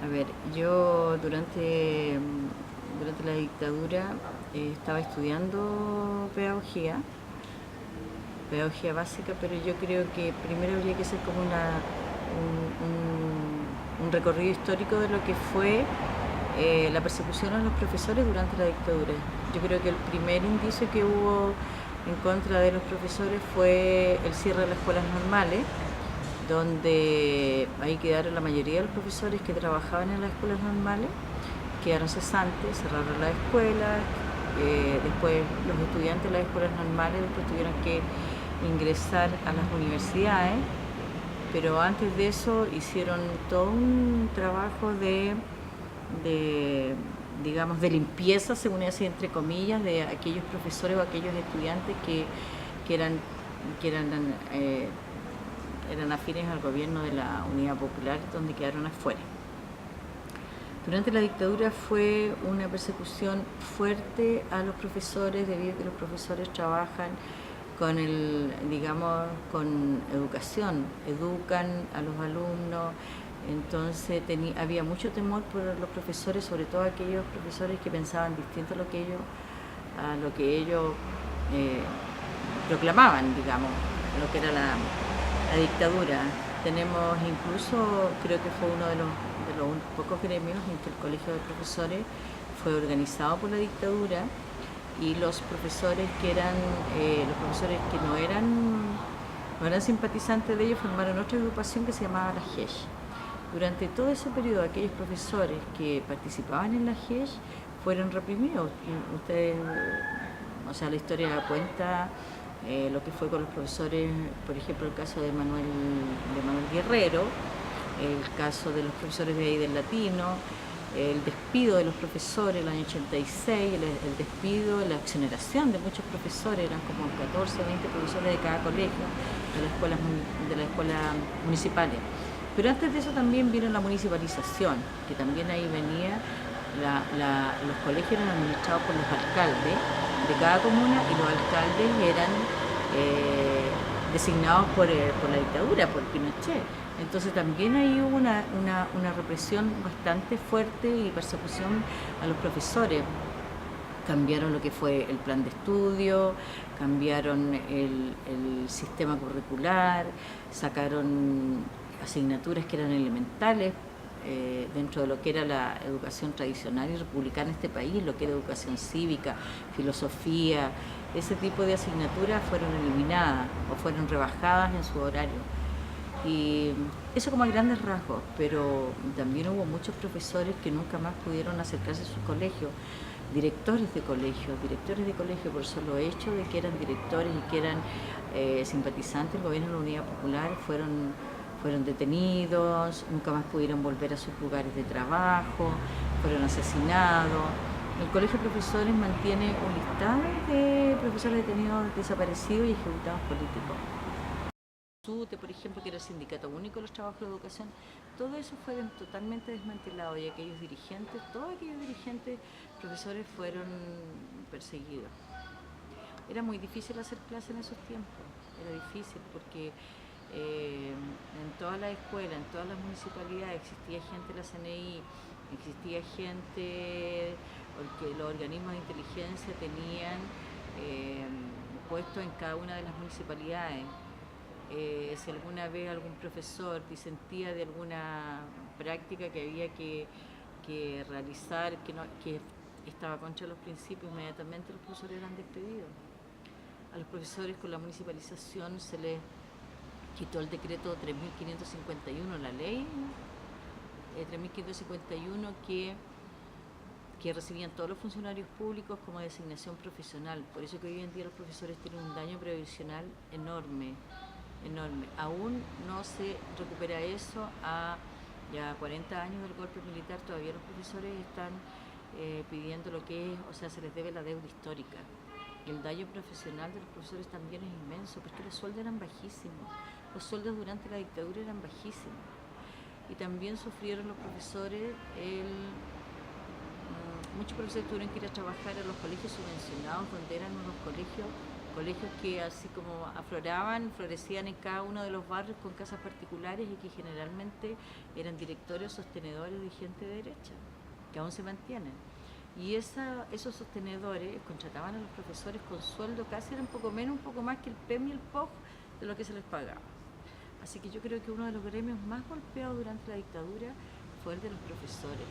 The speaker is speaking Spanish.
A ver, yo durante la dictadura estaba estudiando pedagogía básica, pero yo creo que primero habría que hacer como un recorrido histórico de lo que fue la persecución a los profesores durante la dictadura. Yo creo que el primer indicio que hubo en contra de los profesores fue el cierre de las escuelas normales, donde ahí quedaron la mayoría de los profesores que trabajaban en las escuelas normales, quedaron cesantes, cerraron las escuelas, después los estudiantes de las escuelas normales después tuvieron que ingresar a las universidades, pero antes de eso hicieron todo un trabajo de digamos, de limpieza, según decir, entre comillas, de aquellos profesores o aquellos estudiantes que eran, que eran eh, eran afines al gobierno de la Unidad Popular, donde quedaron afuera. Durante la dictadura fue una persecución fuerte a los profesores, debido a que los profesores trabajan con con educación, educan a los alumnos, entonces había mucho temor por los profesores, sobre todo aquellos profesores que pensaban distinto a lo que ellos eh, proclamaban, digamos, lo que era la dictadura. Tenemos incluso, creo que fue uno de los pocos gremios en que el colegio de profesores fue organizado por la dictadura, y los profesores los profesores que no eran simpatizantes de ellos formaron otra agrupación que se llamaba la GESH. Durante todo ese periodo, aquellos profesores que participaban en la GESH fueron reprimidos. Ustedes, o sea, la historia cuenta lo que fue con los profesores, por ejemplo, el caso de Manuel Guerrero, el caso de los profesores de ahí del latino, el despido de los profesores el año 86, el despido, la exoneración de muchos profesores, eran como 14 o 20 profesores de cada colegio de las escuelas municipales. Pero antes de eso también vino la municipalización, que también ahí venía, los colegios eran administrados por los alcaldes de cada comuna, y los alcaldes eran designados por la dictadura, por Pinochet. Entonces también ahí hubo una represión bastante fuerte y persecución a los profesores. Cambiaron lo que fue el plan de estudio, cambiaron el sistema curricular, sacaron asignaturas que eran elementales dentro de lo que era la educación tradicional y republicana en este país, lo que era educación cívica, filosofía, ese tipo de asignaturas fueron eliminadas o fueron rebajadas en su horario. Y eso como a grandes rasgos, pero también hubo muchos profesores que nunca más pudieron acercarse a sus colegios, directores de colegio por solo hecho de que eran directores y que eran simpatizantes del gobierno de la Unidad Popular, fueron detenidos, nunca más pudieron volver a sus lugares de trabajo, fueron asesinados. El Colegio de Profesores mantiene un listado de profesores detenidos, desaparecidos y ejecutados políticos. SUTE, por ejemplo, que era el Sindicato Único de los Trabajos de Educación, todo eso fue totalmente desmantelado, y todos aquellos dirigentes, profesores, fueron perseguidos. Era muy difícil hacer clase en esos tiempos, era difícil porque en todas las escuelas, en todas las municipalidades existía gente de la CNI, existía gente, porque los organismos de inteligencia tenían puestos en cada una de las municipalidades. Si alguna vez algún profesor disentía de alguna práctica que había que realizar, que estaba contra los principios, inmediatamente los profesores eran despedidos. A los profesores, con la municipalización, se les quitó el decreto 3551, la ley 3551, que recibían todos los funcionarios públicos como designación profesional. Por eso que hoy en día los profesores tienen un daño previsional enorme. Aún no se recupera eso. A ya 40 años del golpe militar, todavía los profesores están pidiendo lo que es, o sea, se les debe la deuda histórica. Y el daño profesional de los profesores también es inmenso, porque los sueldos eran bajísimos. Los sueldos durante la dictadura eran bajísimos. Y también sufrieron los profesores muchos profesores tuvieron que ir a trabajar a los colegios subvencionados, donde eran unos colegios colegios que así como afloraban, florecían en cada uno de los barrios con casas particulares y que generalmente eran directores, sostenedores de gente de derecha, que aún se mantienen. Y esos sostenedores contrataban a los profesores con sueldo casi era un poco menos, un poco más que el PEM y el POG de lo que se les pagaba. Así que yo creo que uno de los gremios más golpeados durante la dictadura fue el de los profesores.